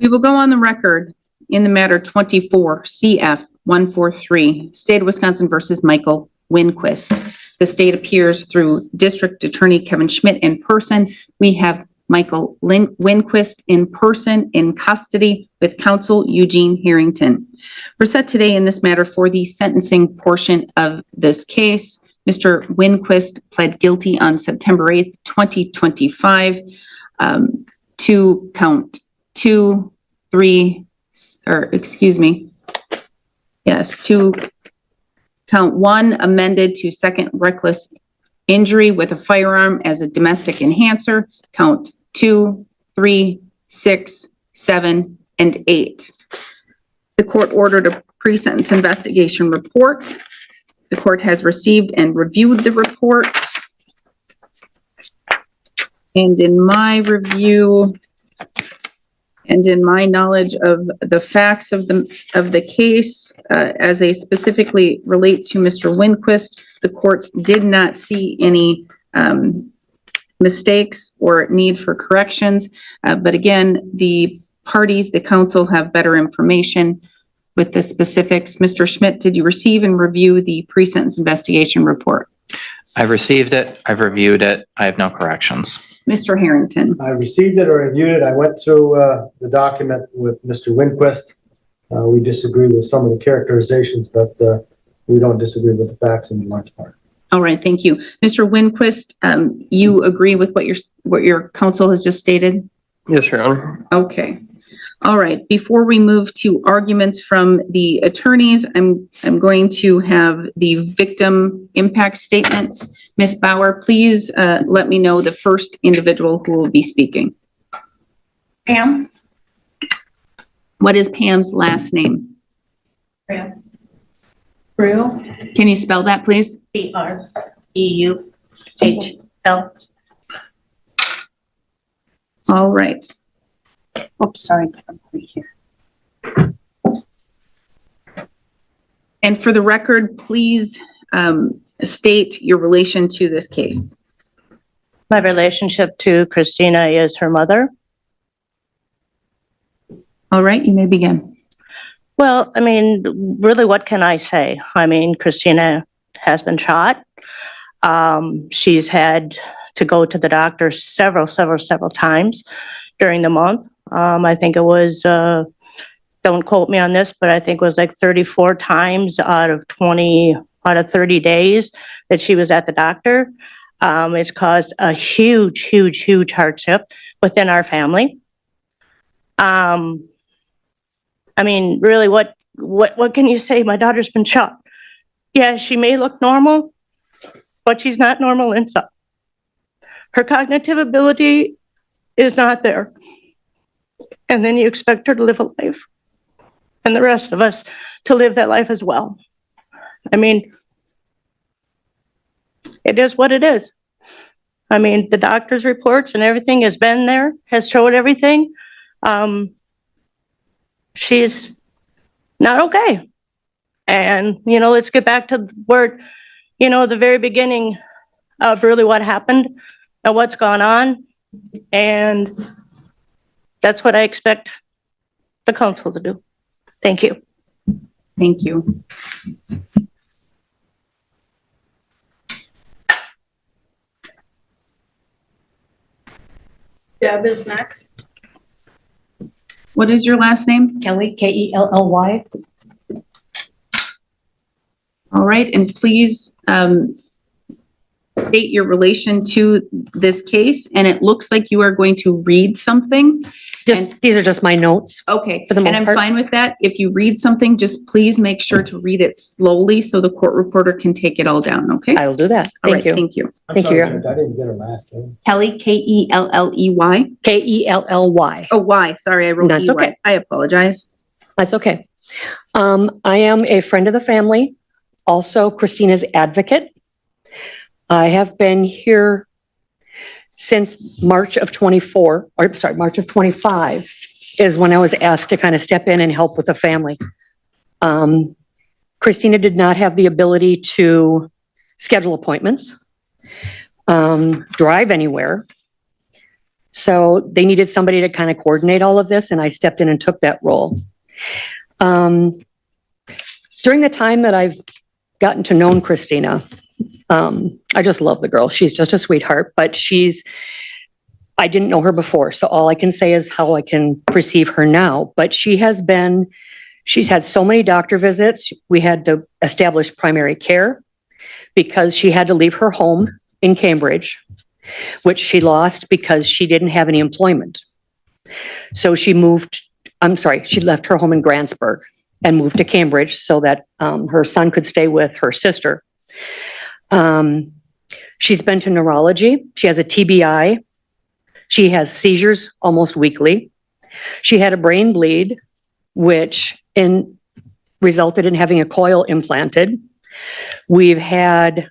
We will go on the record in the matter 24 CF 143, State of Wisconsin versus Michael Winquist. The state appears through District Attorney Kevin Schmidt in person. We have Michael Winquist in person in custody with counsel Eugene Harrington. We're set today in this matter for the sentencing portion of this case. Mr. Winquist pled guilty on September 8th, 2025 to count to count one amended to second reckless injury with a firearm as a domestic enhancer, count 2, 3, 6, 7, and 8. The court ordered a pre-sentence investigation report. The court has received and reviewed the report. And in my review and in my knowledge of the facts of the case, as they specifically relate to Mr. Winquist, the court did not see any mistakes or need for corrections. But again, the parties, the counsel, have better information with the specifics. Mr. Schmidt, did you receive and review the pre-sentence investigation report? I've received it. I've reviewed it. I have no corrections. Mr. Harrington. I received it or reviewed it. I went through the document with Mr. Winquist. We disagree with some of the characterizations, but we don't disagree with the facts in large part. All right, thank you. Mr. Winquist, you agree with what your counsel has just stated? Yes, Your Honor. Okay. All right, before we move to arguments from the attorneys, I'm going to have the victim impact statements. Ms. Bauer, please let me know the first individual who will be speaking. Pam. What is Pam's last name? Brew. Can you spell that, please? Breuhl. All right. Oops, sorry. And for the record, please state your relation to this case. My relationship to Christina is her mother. All right, you may begin. Well, I mean, really, what can I say? I mean, Christina has been shot. She's had to go to the doctor several times during the month. I think it was, don't quote me on this, but I think it was like 34 times out of 30 days that she was at the doctor. It's caused a huge hardship within our family. I mean, really, what can you say? My daughter's been shot. Yeah, she may look normal, but she's not normal inside. Her cognitive ability is not there. And then you expect her to live a life, and the rest of us to live that life as well. I mean, it is what it is. I mean, the doctor's reports and everything has been there, has showed everything. She's not okay. And, let's get back to where, the very beginning of really what happened and what's gone on. And that's what I expect the council to do. Thank you. Thank you. Deb is next. What is your last name? Kelly, K-E-L-L-Y. All right, and please state your relation to this case, and it looks like you are going to read something. These are just my notes. Okay, for the most and I'm part. fine with that. If you read something, just please make sure to read it slowly so the court reporter can take it all down, okay? I will do that. All Thank right, you. thank you. Thank you, Your Honor. I didn't get her last name. Kelly, K-E-L-L-E-Y. K-E-L-L-Y. Oh, Y, sorry, I wrote That's E-Y. okay. I apologize. That's okay. I am a friend of the family, also Christina's advocate. I have been here since March of 25 is when I was asked to kind of step in and help with the family. Christina did not have the ability to schedule appointments, drive anywhere. So they needed somebody to kind of coordinate all of this, and I stepped in and took that role. During the time that I've gotten to know Christina, I just love the girl. She's just a sweetheart, but I didn't know her before, so all I can say is how I can perceive her now. But she's had so many doctor visits. We had to establish primary care because she had to leave her home in Cambridge, which she lost because she didn't have any employment. So she left her home in Grantsburg and moved to Cambridge so that her son could stay with her sister. She's been to neurology. She has a TBI. She has seizures almost weekly. She had a brain bleed, which resulted in having a coil implanted. We've had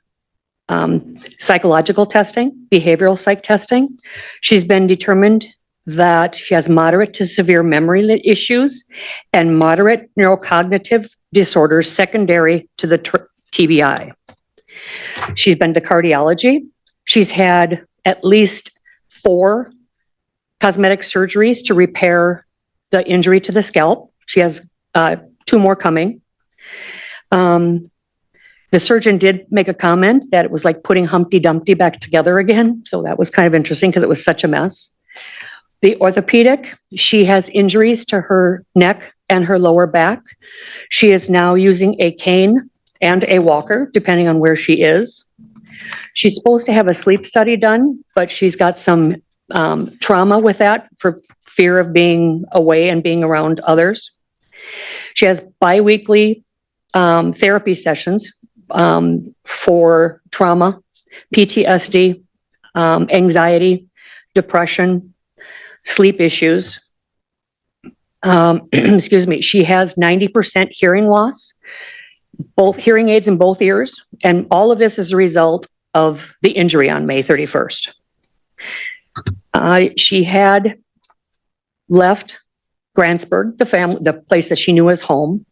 psychological testing, behavioral psych testing. She's been determined that she has moderate to severe memory issues and moderate neurocognitive disorders secondary to the TBI. She's been to cardiology. She's had at least 4 cosmetic surgeries to repair the injury to the scalp. She has 2 more coming. The surgeon did make a comment that it was like putting Humpty Dumpty back together again. So that was kind of interesting because it was such a mess. The orthopedic, she has injuries to her neck and her lower back. She is now using a cane and a walker, depending on where she is. She's supposed to have a sleep study done, but she's got some trauma with that for fear of being away and being around others. She has biweekly therapy sessions for trauma, PTSD, anxiety, depression, sleep issues. Excuse me. She has 90% hearing loss, both hearing aids in both ears, and all of this is a result of the injury on May 31st. She had left Grantsburg, the place that she knew as home.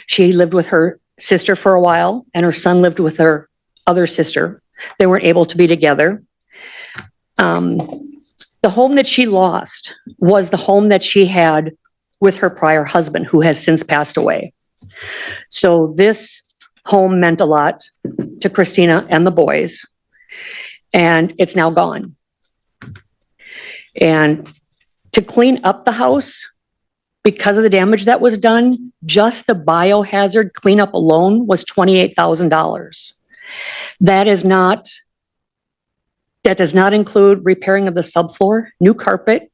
She lived with her sister for a while, and her son lived with her other sister. They weren't able to be together. The home that she lost was the home that she had with her prior husband, who has since passed away. So this home meant a lot to Christina and the boys, and it's now gone. And to clean up the house, because of the damage that was done, just the biohazard cleanup alone was $28,000. That does not include repairing of the subfloor, new carpet,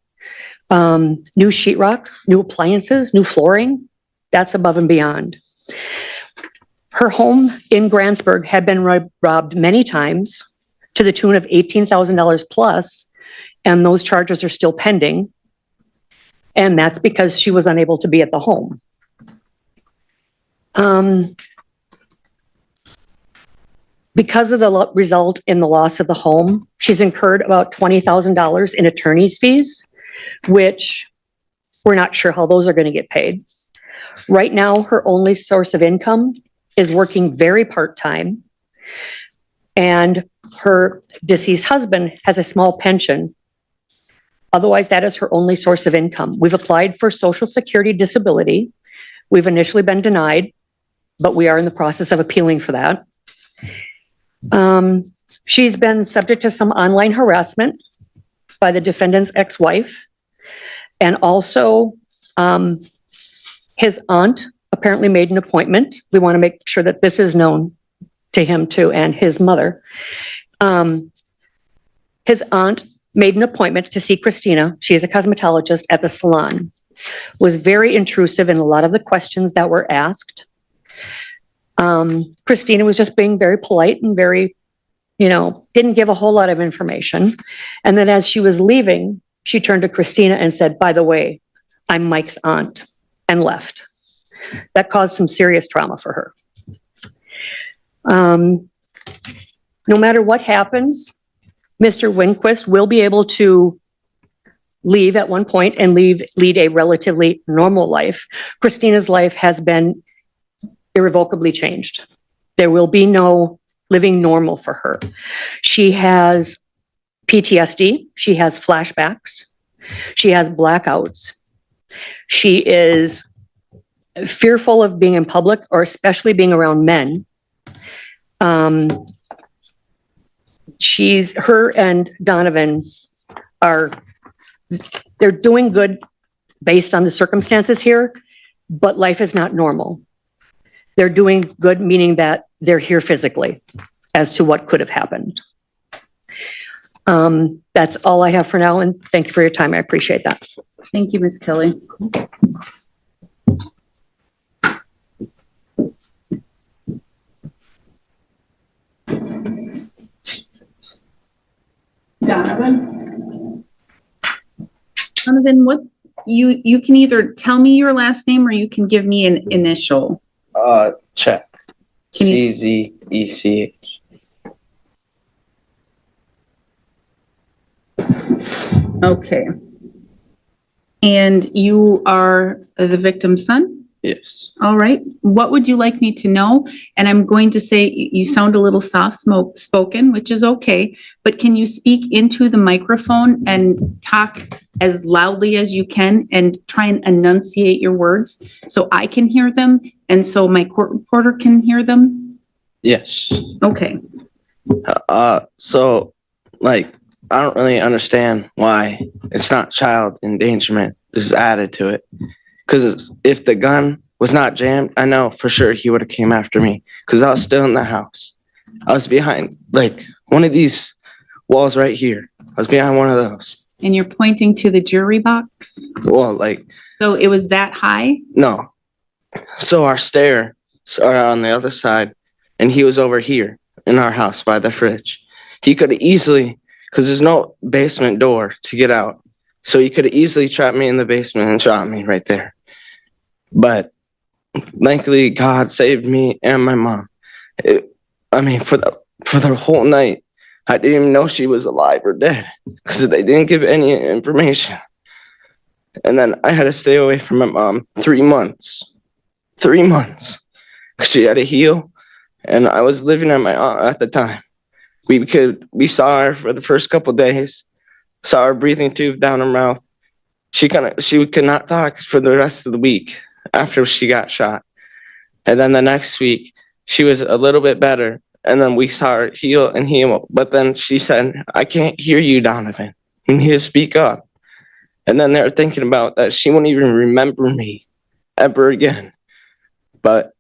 new sheetrock, new appliances, new flooring. That's above and beyond. Her home in Grantsburg had been robbed many times to the tune of $18,000 plus, and those charges are still pending. And that's because she was unable to be at the home. Because of the result in the loss of the home, she's incurred about $20,000 in attorney's fees, which we're not sure how those are going to get paid. Right now, her only source of income is working very part-time, and her deceased husband has a small pension. Otherwise, that is her only source of income. We've applied for Social Security disability. We've initially been denied, but we are in the process of appealing for that. She's been subject to some online harassment by the defendant's ex-wife, and also his aunt apparently made an appointment. We want to make sure that this is known to him too, and his mother. His aunt made an appointment to see Christina. She is a cosmetologist at the salon. Was very intrusive in a lot of the questions that were asked. Christina was just being very polite and very, didn't give a whole lot of information. And then as she was leaving, she turned to Christina and said, "By the way, I'm Mike's aunt," and left. That caused some serious trauma for her. No matter what happens, Mr. Winquist will be able to leave at one point and lead a relatively normal life. Christina's life has been irrevocably changed. There will be no living normal for her. She has PTSD. She has flashbacks. She has blackouts. She is fearful of being in public, or especially being around men. Her and Donovan they're doing good based on the circumstances here, but life is not normal. They're doing good, meaning that they're here physically, as to what could have happened. That's all I have for now, and thank you for your time. I appreciate that. Thank you, Ms. Kelly. Donovan? Donovan, you can either tell me your last name or you can give me an initial. Check. Can you- CZECH. Okay. And you are the victim's son? Yes. All right. What would you like me to know? And I'm going to say you sound a little spoken, which is okay, but can you speak into the microphone and talk as loudly as you can and try and enunciate your words so I can hear them and so my court reporter can hear them? Yes. Okay. So, like, I don't really understand why it's not child endangerment is added to it. Because if the gun was not jammed, I know for sure he would have came after me because I was still in the house. I was behind, like, one of these walls right here. I was behind one of those. And you're pointing to the jury box? Well, like, So it was that high? no. So our stairs are on the other side, and he was over here in our house by the fridge. He could have easily, because there's no basement door to get out. So he could have easily trapped me in the basement and shot me right there. But thankfully, God saved me and my mom. For the whole night, I didn't even know she was alive or dead because they didn't give any information. And then I had to stay away from my mom 3 months. 3 months. Because she had to heal. And I was living at my aunt at the time. We saw her for the first couple of days. Saw her breathing tube down her mouth. She could not talk for the rest of the week after she got shot. And then the next week, she was a little bit better. And then we saw her heal. But then she said, I can't hear you, Donovan. You need to speak up. And then they're thinking about that she won't even remember me ever again. But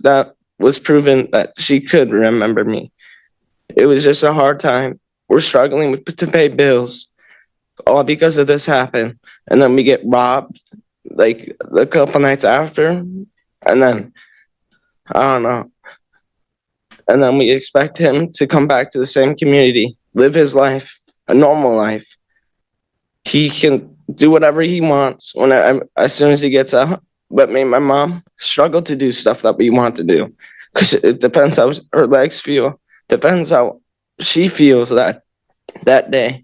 that was proven that she could remember me. It was just a hard time. We're struggling to pay bills. All because of this happened. And then we get robbed like a couple nights after. And then, I don't know. And then we expect him to come back to the same community, live his life, a normal life. He can do whatever he wants as soon as he gets out. But me and my mom struggle to do stuff that we want to do. Because it depends how her legs feel. Depends how she feels that day.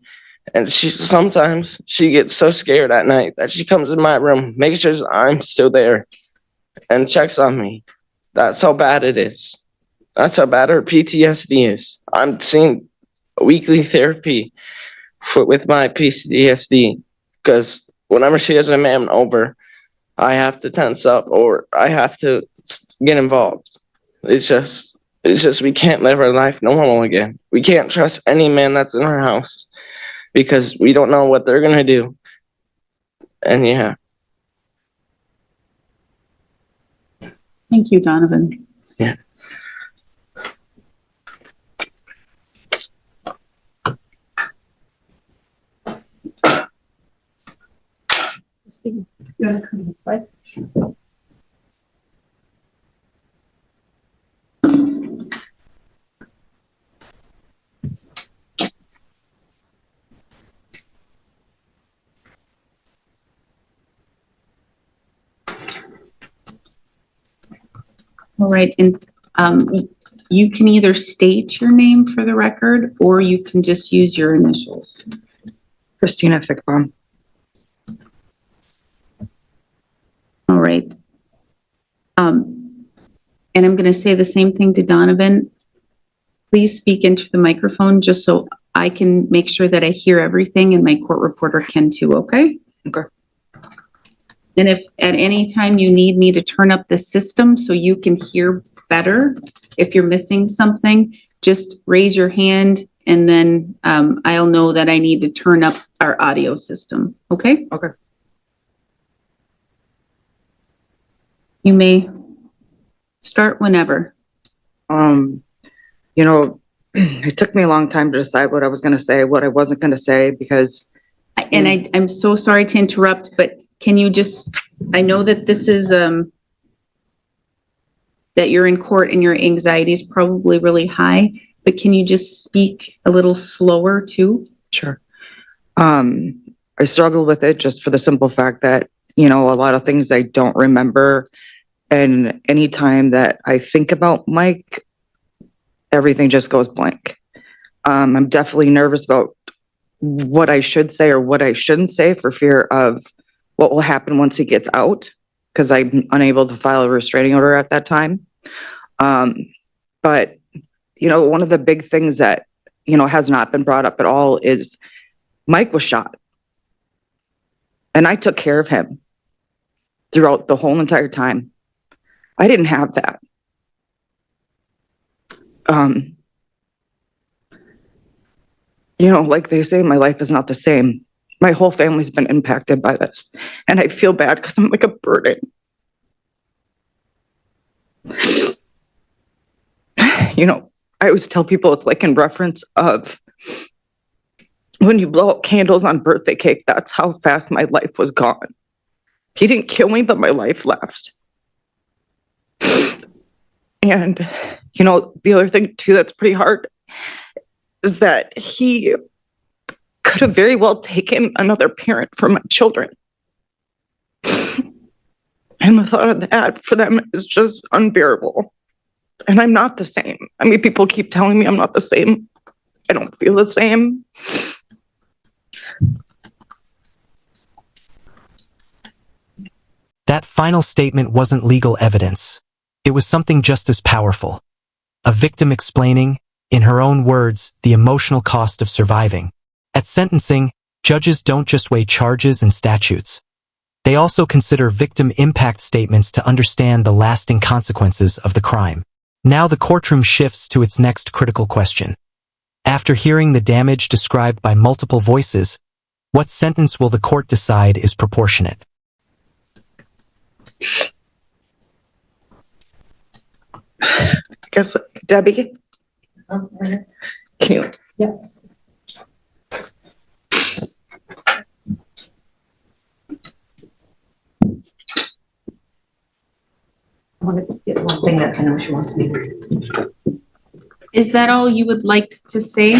And sometimes she gets so scared at night that she comes in my room, makes sure I'm still there, and checks on me. That's how bad it is. That's how bad her PTSD is. I'm seeing weekly therapy with my PTSD because whenever she has a man over, I have to tense up or I have to get involved. It's just we can't live our life normal again. We can't trust any man that's in our house. Because we don't know what they're going to do. And yeah. Thank you, Donovan. Yeah. You want to come this way? All right, and you can either state your name for the record or you can just use your initials. Christina Fickbaum. All right. And I'm going to say the same thing to Donovan. Please speak into the microphone just so I can make sure that I hear everything and my court reporter can too, okay? Okay. And if at any time you need me to turn up the system so you can hear better, if you're missing something, just raise your hand and then I'll know that I need to turn up our audio system, okay? Okay. You may start whenever. You know, it took me a long time to decide what I was going to say, what I wasn't going to say, because And I'm so sorry to interrupt, but can you just, I know that this is, that you're in court and your anxiety is probably really high, but can you just speak a little slower too? sure. I struggle with it just for the simple fact that, a lot of things I don't remember. And anytime that I think about Mike, everything just goes blank. I'm definitely nervous about what I should say or what I shouldn't say for fear of what will happen once he gets out, because I'm unable to file a restraining order at that time. But, one of the big things that, has not been brought up at all is Mike was shot. And I took care of him throughout the whole entire time. I didn't have that. Like they say, my life is not the same. My whole family's been impacted by this. And I feel bad because I'm like a burden. I always tell people it's like in reference of when you blow out candles on birthday cake, that's how fast my life was gone. He didn't kill me, but my life left. And, the other thing too that's pretty hard is that he could have very well taken another parent for my children. And the thought of that for them is just unbearable. And I'm not the same. I mean, people keep telling me I'm not the same. I don't feel the same. That final statement wasn't legal evidence. It was something just as powerful. A victim explaining, in her own words, the emotional cost of surviving. At sentencing, judges don't just weigh charges and statutes. They also consider victim impact statements to understand the lasting consequences of the crime. Now the courtroom shifts to its next critical question. After hearing the damage described by multiple voices, what sentence will the court decide is proportionate? I guess, Debbie, can you? Yeah. I want to get one thing that I know she wants me to. Is that all you would like to say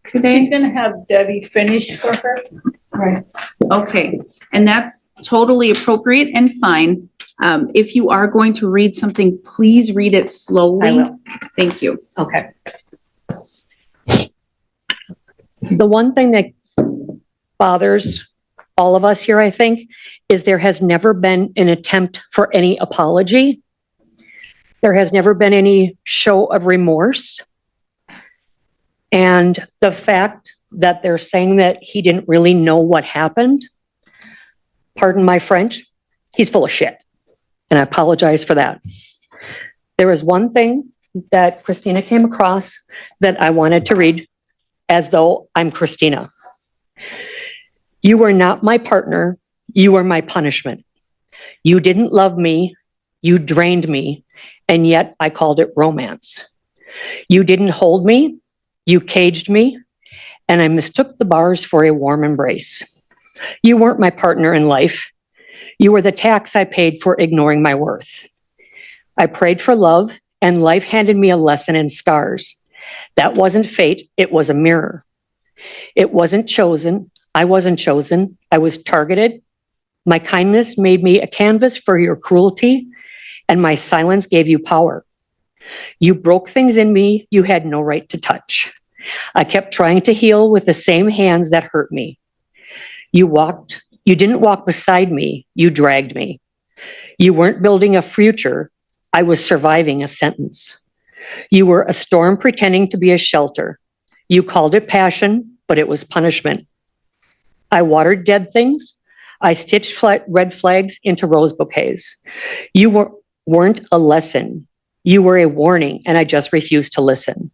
today? She's gonna have Debbie finish for her. Right. Okay, and that's totally appropriate and fine. If you are going to read something, please read it slowly. I will. Thank you. Okay. The one thing that bothers all of us here, I think, is there has never been an attempt for any apology. There has never been any show of remorse. And the fact that they're saying that he didn't really know what happened, pardon my French, he's full of shit. And I apologize for that. There is one thing that Christina came across that I wanted to read as though I'm Christina. You were not my partner. You were my punishment. You didn't love me. You drained me. And yet I called it romance. You didn't hold me. You caged me. And I mistook the bars for a warm embrace. You weren't my partner in life. You were the tax I paid for ignoring my worth. I prayed for love, and life handed me a lesson in scars. That wasn't fate, it was a mirror. It wasn't chosen, I wasn't chosen, I was targeted. My kindness made me a canvas for your cruelty, and my silence gave you power. You broke things in me you had no right to touch. I kept trying to heal with the same hands that hurt me. You didn't walk beside me, you dragged me. You weren't building a future, I was surviving a sentence. You were a storm pretending to be a shelter. You called it passion, but it was punishment. I watered dead things. I stitched red flags into rose bouquets. You weren't a lesson. You were a warning, and I just refused to listen.